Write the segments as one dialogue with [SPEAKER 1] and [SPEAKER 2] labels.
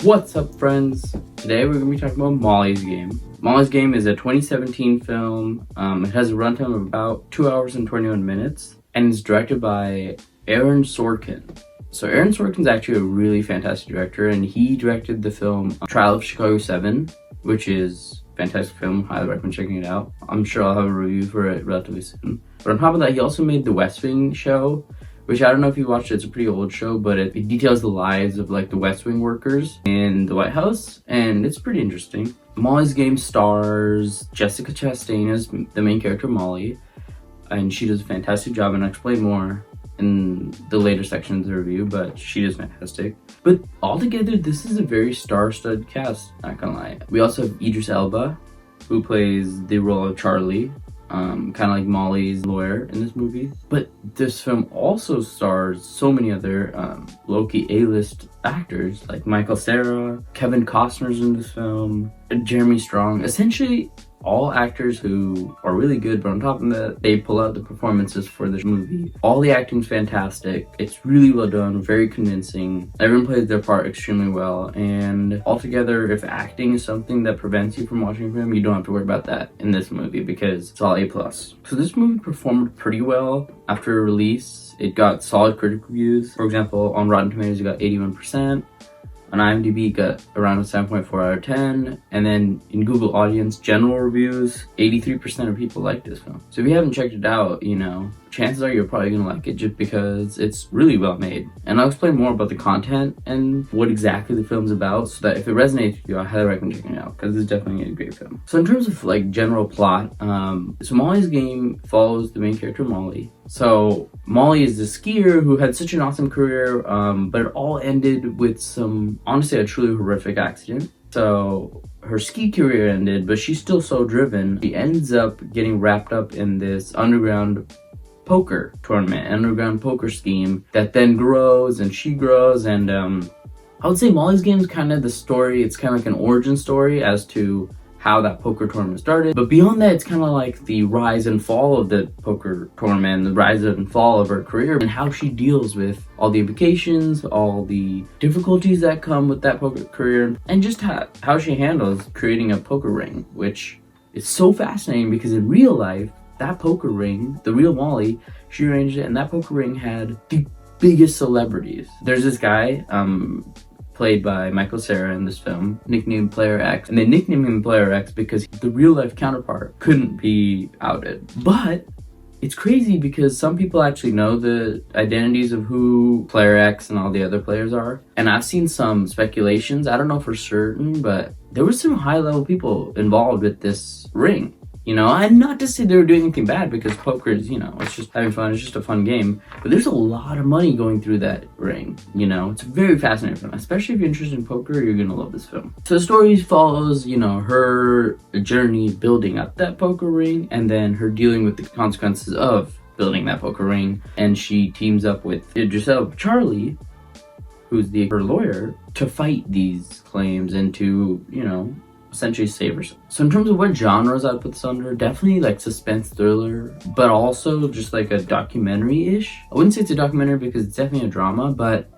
[SPEAKER 1] What's up, friends? Today we're going to be talking about Molly's Game. Molly's Game is a 2017 film. It has a runtime of about 2 hours and 21 minutes, and it's directed by Aaron Sorkin. So Aaron Sorkin's actually a really fantastic director, and he directed the film Trial of Chicago 7, which is a fantastic film. Highly recommend checking it out. I'm sure I'll have a review for it relatively soon. But on top of that, he also made The West Wing show, which I don't know if you watched it. It's a pretty old show, but it details the lives of like the West Wing workers in the White House, and it's pretty interesting. Molly's Game stars Jessica Chastain as the main character Molly, and she does a fantastic job, and I'll explain more in the later sections of the review, but she is fantastic. But altogether, this is a very star-studded cast, not gonna lie. We also have Idris Elba, who plays the role of Charlie, kind of like Molly's lawyer in this movie. But this film also stars so many other low-key A-list actors like Michael Cera, Kevin Costner's in this film, Jeremy Strong. Essentially all actors who are really good, but on top of that, they pull out the performances for this movie. All the acting's fantastic. It's really well done, very convincing. Everyone plays their part extremely well, and altogether, if acting is something that prevents you from watching a film, you don't have to worry about that in this movie because it's all A+. So this movie performed pretty well after release. It got solid critic reviews. For example, on Rotten Tomatoes, it got 81%. On IMDb, got around a 7.4 out of 10. And then in Google Audience general reviews, 83% of people like this film. So if you haven't checked it out, you know, chances are you're probably gonna like it just because it's really well made. And I'll explain more about the content and what exactly the film's about, so that if it resonates with you, I highly recommend checking it out because it's definitely a great film. So in terms of like general plot, so Molly's Game follows the main character Molly. So Molly is a skier who had such an awesome career, but it all ended with some, honestly, a truly horrific accident. So her ski career ended, but she's still so driven. She ends up getting wrapped up in this underground poker tournament, underground poker scheme that then grows and she grows. And I would say Molly's Game is kind of the story. It's kind of like an origin story as to how that poker tournament started. But beyond that, it's kind of like the rise and fall of the poker tournament, the rise and fall of her career, and how she deals with all the implications, all the difficulties that come with that poker career, and just how she handles creating a poker ring, which is so fascinating because in real life, that poker ring, the real Molly, she arranged it, and that poker ring had the biggest celebrities. There's this guy, played by Michael Cera in this film, nicknamed Player X. And they nicknamed him Player X because the real life counterpart couldn't be outed. But it's crazy because some people actually know the identities of who Player X and all the other players are. And I've seen some speculations, I don't know for certain, but there were some high level people involved with this ring. You know, and not to say they were doing anything bad, because poker is, you know, it's just having fun, it's just a fun game. But there's a lot of money going through that ring, you know. It's a very fascinating film, especially if you're interested in poker, you're gonna love this film. So the story follows, you know, her journey building up that poker ring, and then her dealing with the consequences of building that poker ring. And she teams up with Idris Elba, Charlie, who's her lawyer, to fight these claims and to, you know, essentially save herself. So in terms of what genres I'd put this under, definitely like suspense thriller, but also just like a documentary-ish. I wouldn't say it's a documentary because it's definitely a drama, but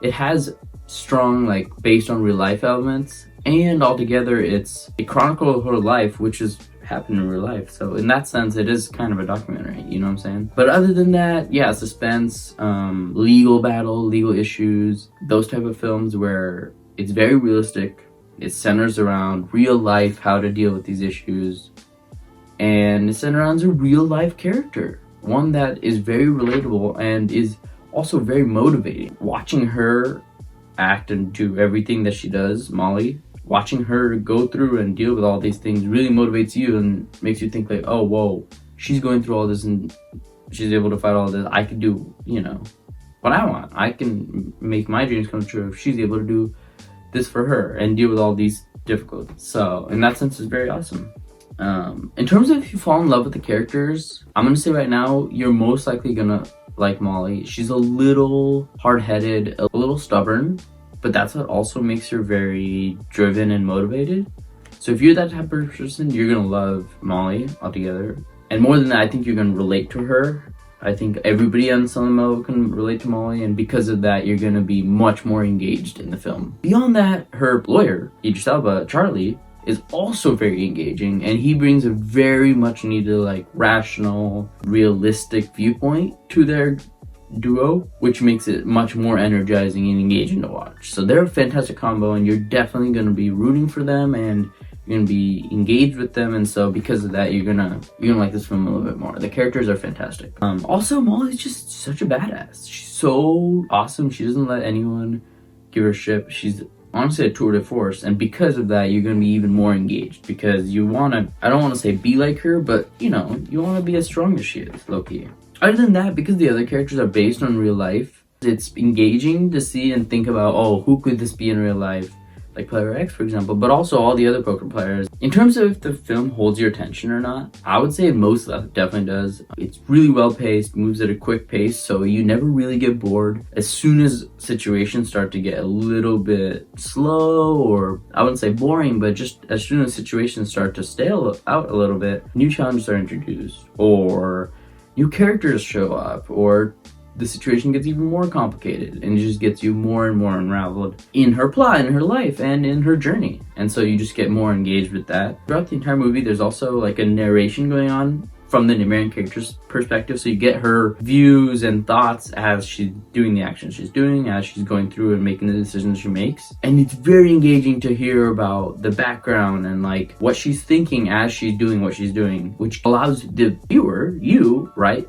[SPEAKER 1] it has strong like based on real life elements, and altogether it's a chronicle of her life, which has happened in real life. So in that sense, it is kind of a documentary, you know what I'm saying? But other than that, yeah, suspense, legal battle, legal issues, those type of films where it's very realistic. It centers around real life, how to deal with these issues, and it centers around a real life character, one that is very relatable and is also very motivating. Watching her act and do everything that she does, Molly, watching her go through and deal with all these things really motivates you and makes you think like, oh, whoa, she's going through all this and she's able to fight all this. I can do, you know, what I want. I can make my dreams come true if she's able to do this for her and deal with all these difficulties. So in that sense, it's very awesome. In terms of if you fall in love with the characters, I'm gonna say right now, you're most likely gonna like Molly. She's a little hard-headed, a little stubborn, but that's what also makes her very driven and motivated. So if you're that type of person, you're gonna love Molly altogether. And more than that, I think you're gonna relate to her I think everybody on some level can relate to Molly, and because of that, you're gonna be much more engaged in the film. Beyond that, her lawyer, Idris Elba, Charlie, is also very engaging, and he brings a very much needed, like, rational, realistic viewpoint to their duo, which makes it much more energizing and engaging to watch. So they're a fantastic combo, and you're definitely going to be rooting for them, and you're going to be engaged with them, and so because of that, you're gonna like this film a little bit more. The characters are fantastic. Also, Molly's just such a badass. She's so awesome. She doesn't let anyone give her shit. She's honestly a tour de force, and because of that, you're gonna be even more engaged, because you wanna, I don't want to say be like her, but you know, you want to be as strong as she is, low-key. Other than that, because the other characters are based on real life, it's engaging to see and think about, oh, who could this be in real life? Like player X, for example, but also all the other poker players. In terms of if the film holds your attention or not, I would say most definitely does. It's really well paced, moves at a quick pace, so you never really get bored. As soon as situations start to get a little bit slow, or I wouldn't say boring, but just as soon as situations start to stale out a little bit, new challenges are introduced, or new characters show up, or the situation gets even more complicated, and it just gets you more and more unraveled in her plot, in her life, and in her journey. And so you just get more engaged with that. Throughout the entire movie, there's also like a narration going on from the main character's perspective, so you get her views and thoughts as she's doing the actions she's doing, as she's going through and making the decisions she makes. And it's very engaging to hear about the background and like what she's thinking as she's doing what she's doing, which allows the viewer, you, right,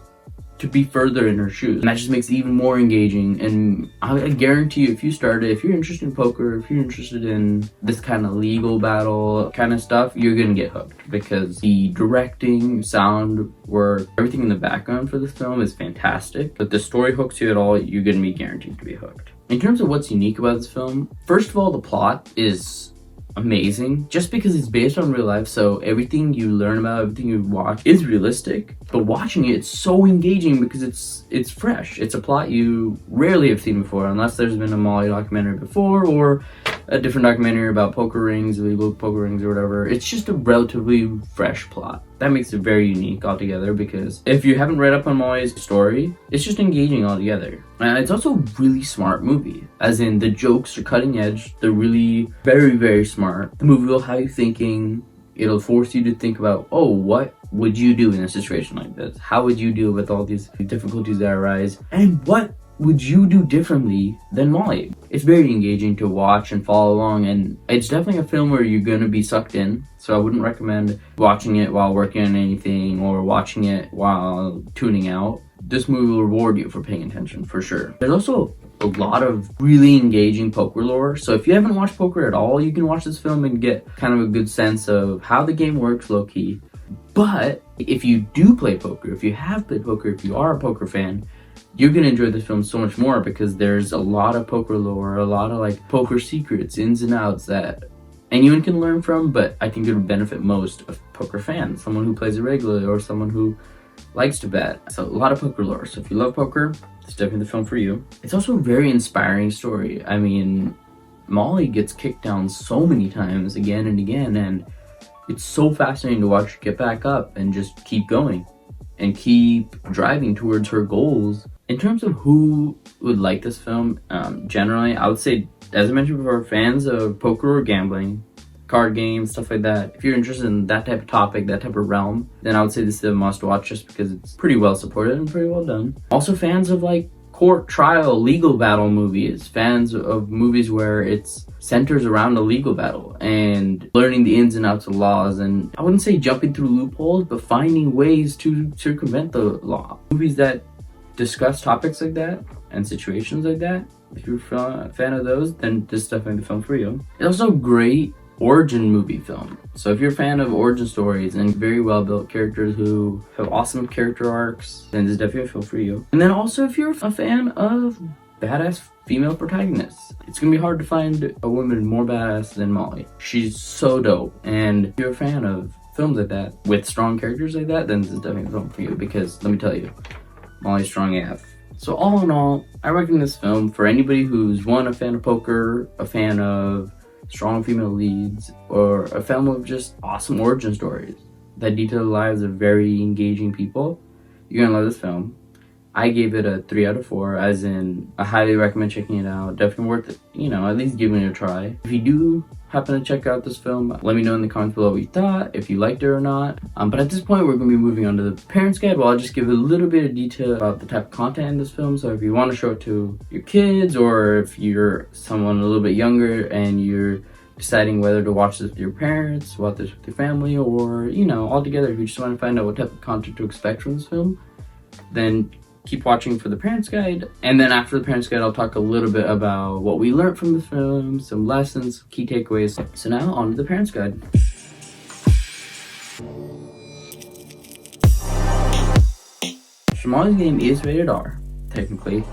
[SPEAKER 1] to be further in her shoes. And that just makes it even more engaging. And I guarantee you, if you're interested in poker, if you're interested in this kind of legal battle kind of stuff, you're gonna get hooked, because the directing, sound work, everything in the background for this film is fantastic. But the story hooks you at all, you're gonna be guaranteed to be hooked. In terms of what's unique about this film, first of all, the plot is amazing, just because it's based on real life, so everything you learn about, everything you watch is realistic, but watching it's so engaging because it's fresh. It's a plot you rarely have seen before, unless there's been a Molly documentary before, or a different documentary about poker rings, illegal poker rings, or whatever. It's just a relatively fresh plot. That makes it very unique altogether, because if you haven't read up on Molly's story, it's just engaging altogether. And it's also a really smart movie, as in the jokes are cutting edge, they're really very, very smart. The movie will have you thinking, it'll force you to think about, oh, what would you do in a situation like this? How would you deal with all these difficulties that arise? And what would you do differently than Molly? It's very engaging to watch and follow along, and it's definitely a film where you're gonna be sucked in. So I wouldn't recommend watching it while working on anything or watching it while tuning out. This movie will reward you for paying attention, for sure. There's also a lot of really engaging poker lore. So if you haven't watched poker at all, you can watch this film and get kind of a good sense of how the game works low-key. But if you do play poker, if you have played poker, if you are a poker fan, you're gonna enjoy this film so much more, because there's a lot of poker lore, a lot of like poker secrets, ins and outs that anyone can learn from, but I think it would benefit most of poker fans, someone who plays it regularly or someone who likes to bet. So a lot of poker lore. So if you love poker, it's definitely the film for you. It's also a very inspiring story. I mean, Molly gets kicked down so many times again and again, and it's so fascinating to watch her get back up and just keep going and keep driving towards her goals. In terms of who would like this film, generally, I would say, as I mentioned before, fans of poker or gambling, card games, stuff like that. If you're interested in that type of topic, that type of realm, then I would say this is a must watch, just because it's pretty well supported and pretty well done. Also fans of like court trial, legal battle movies, fans of movies where it's centers around a legal battle and learning the ins and outs of laws, and I wouldn't say jumping through loopholes, but finding ways to circumvent the law. Movies that discuss topics like that and situations like that, if you're a fan of those, then this is definitely the film for you. It's also a great origin movie film. So if you're a fan of origin stories and very well built characters who have awesome character arcs, then this is definitely a film for you. And then also if you're a fan of badass female protagonists, it's gonna be hard to find a woman more badass than Molly. She's so dope. And if you're a fan of films like that with strong characters like that, then this is definitely a film for you, because let me tell you, Molly's strong AF. So all in all, I recommend this film for anybody who's a fan of poker, a fan of strong female leads, or a film of just awesome origin stories that detail the lives of very engaging people. You're gonna love this film. I gave it a 3 out of 4, as in I highly recommend checking it out. Definitely worth it, at least giving it a try. If you do happen to check out this film, let me know in the comments below what you thought, if you liked it or not. But at this point, we're going to be moving on to the parent's guide. Well, I'll just give a little bit of detail about the type of content in this film. So if you want to show it to your kids, or if you're someone a little bit younger and you're deciding whether to watch this with your parents, watch this with your family, or, all together, if you just want to find out what type of content to expect from this film, then keep watching for the parent's guide. And then after the parent's guide, I'll talk a little bit about what we learned from the film, some lessons, key takeaways. So now on to the parent's guide. Molly's Game is rated R, technically.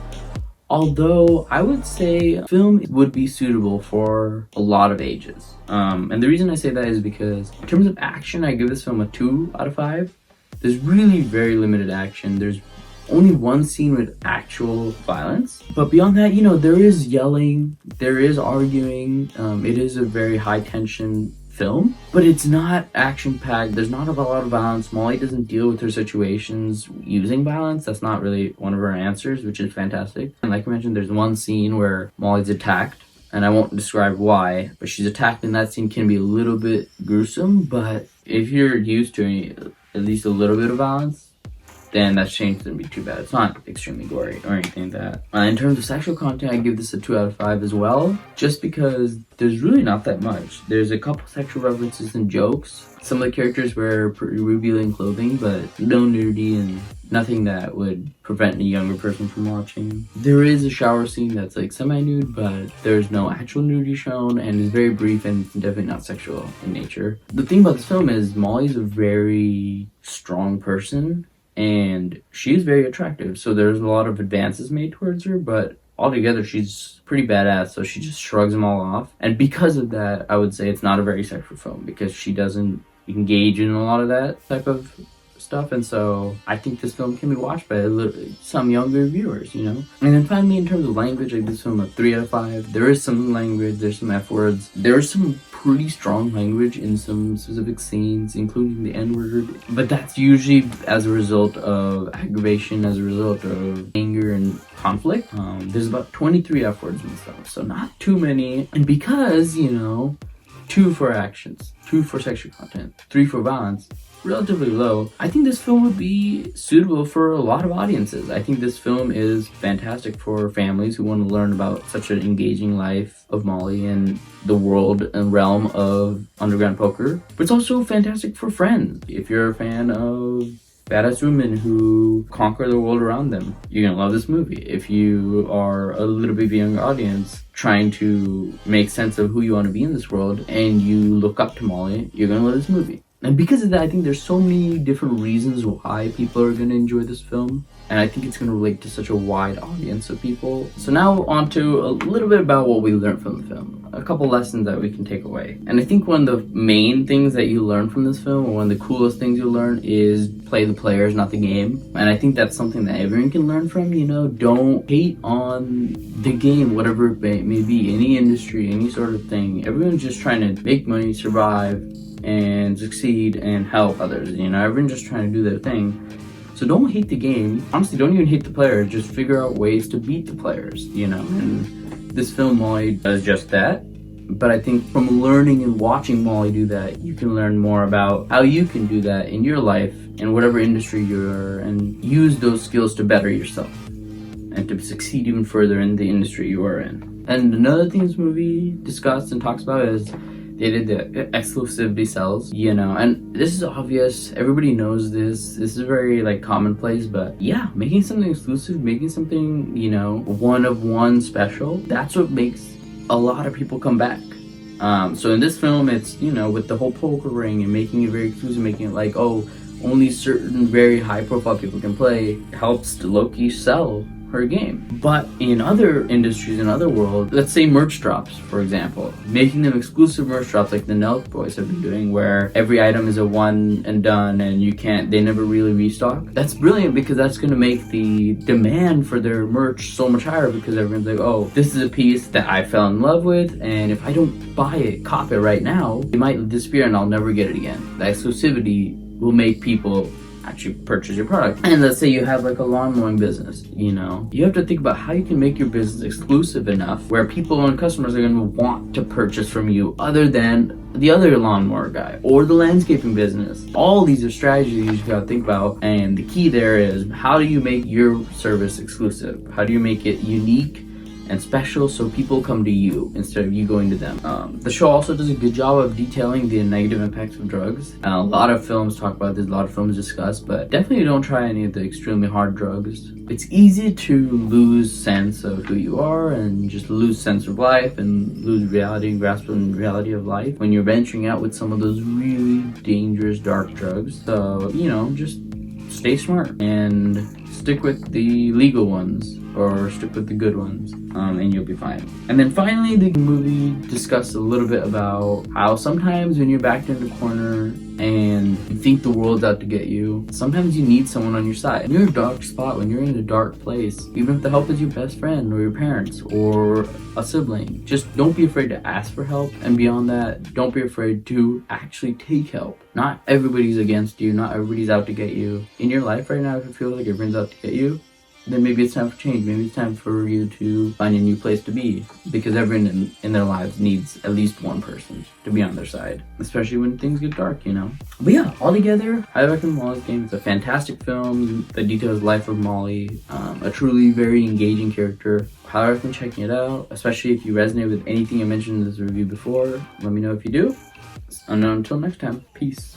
[SPEAKER 1] Although I would say film would be suitable for a lot of ages. And the reason I say that is because in terms of action, I give this film a 2 out of 5. There's really very limited action. There's only one scene with actual violence, but beyond that, there is yelling, there is arguing. It is a very high tension film, but it's not action packed. There's not a lot of violence. Molly doesn't deal with her situations using violence. That's not really one of her answers, which is fantastic. And like I mentioned, there's one scene where Molly's attacked, and I won't describe why, but she's attacked, and that scene can be a little bit gruesome. But if you're used to at least a little bit of violence, then that change shouldn't be too bad. It's not extremely gory or anything like that. In terms of sexual content, I give this a 2 out of 5 as well, just because there's really not that much. There's a couple sexual references and jokes. Some of the characters wear revealing clothing, but no nudity and nothing that would prevent a younger person from watching. There is a shower scene that's like semi-nude, but there's no actual nudity shown, and it's very brief and definitely not sexual in nature. The thing about this film is Molly's a very strong person, and she's very attractive, so there's a lot of advances made towards her, but altogether she's pretty badass, so she just shrugs them all off. And because of that, I would say it's not a very sexual film, because she doesn't engage in a lot of that type of stuff. And so I think this film can be watched by some younger viewers, And then finally, in terms of language, I give this film a 3 out of 5. There is some language, there's some F words, there's some pretty strong language in some specific scenes, including the N-word, but that's usually as a result of aggravation, as a result of anger and conflict. There's about 23 F words in this film, so not too many. And because, 2 for actions, 2 for sexual content, 3 for violence, relatively low, I think this film would be suitable for a lot of audiences. I think this film is fantastic for families who want to learn about such an engaging life of Molly and the world and realm of underground poker. But it's also fantastic for friends. If you're a fan of badass women who conquer the world around them, you're gonna love this movie. If you are a little bit of a younger audience trying to make sense of who you want to be in this world and you look up to Molly, you're gonna love this movie. And because of that, I think there's so many different reasons why people are going to enjoy this film. And I think it's going to relate to such a wide audience of people. So now on to a little bit about what we learned from the film. A couple lessons that we can take away. And I think one of the main things that you learn from this film, or one of the coolest things you'll learn, is play the players, not the game. And I think that's something that everyone can learn from, Don't hate on the game, whatever it may be, any industry, any sort of thing. Everyone's just trying to make money, survive, and succeed and help others. Everyone's just trying to do their thing. So don't hate the game. Honestly, don't even hate the players. Just figure out ways to beat the players, And this film, Molly, does just that. But I think from learning and watching Molly do that, you can learn more about how you can do that in your life, in whatever industry you're, and use those skills to better yourself and to succeed even further in the industry you are in. And another thing this movie discussed and talks about is they did the exclusivity cells, and this is obvious. Everybody knows this. This is very commonplace, but yeah, making something exclusive, making something, one of one special, that's what makes a lot of people come back. So in this film, it's, with the whole poker ring and making it very exclusive, making it only certain very high profile people can play, helps to low-key sell her game. But in other industries, in other worlds, let's say merch drops, for example, making them exclusive merch drops like the Nelk Boys have been doing, where every item is a one and done and they never really restock. That's brilliant, because that's going to make the demand for their merch so much higher, because everyone's like, oh, this is a piece that I fell in love with, and if I don't buy it, cop it right now, it might disappear and I'll never get it again. The exclusivity will make people actually purchase your product. And let's say you have like a lawn mowing business, you know, you have to think about how you can make your business exclusive enough where people and customers are going to want to purchase from you other than the other lawnmower guy or the landscaping business. All these are strategies you gotta think about, and the key there is, how do you make your service exclusive? How do you make it unique and special so people come to you instead of you going to them? The show also does a good job of detailing the negative impacts of drugs. A lot of films talk about this, a lot of films discuss, but definitely don't try any of the extremely hard drugs. It's easy to lose sense of who you are and just lose sense of life and lose reality and grasp on reality of life when you're venturing out with some of those really dangerous dark drugs. So, you know, just stay smart and stick with the legal ones or stick with the good ones, and you'll be fine. And then finally, the movie discussed a little bit about how sometimes when you're backed in the corner and you think the world's out to get you, sometimes you need someone on your side. When you're in a dark spot, when you're in a dark place, even if the help is your best friend or your parents or a sibling, just don't be afraid to ask for help. And beyond that, don't be afraid to actually take help. Not everybody's against you, not everybody's out to get you. In your life right now, if it feels like everyone's out to get you, then maybe it's time for change. Maybe it's time for you to find a new place to be, because everyone in their lives needs at least one person to be on their side, especially when things get dark, you know. But yeah, altogether, I recommend Molly's Game. It's a fantastic film that details the life of Molly, a truly very engaging character. Highly recommend checking it out, especially if you resonate with anything I mentioned in this review before. Let me know if you do. And until next time, peace.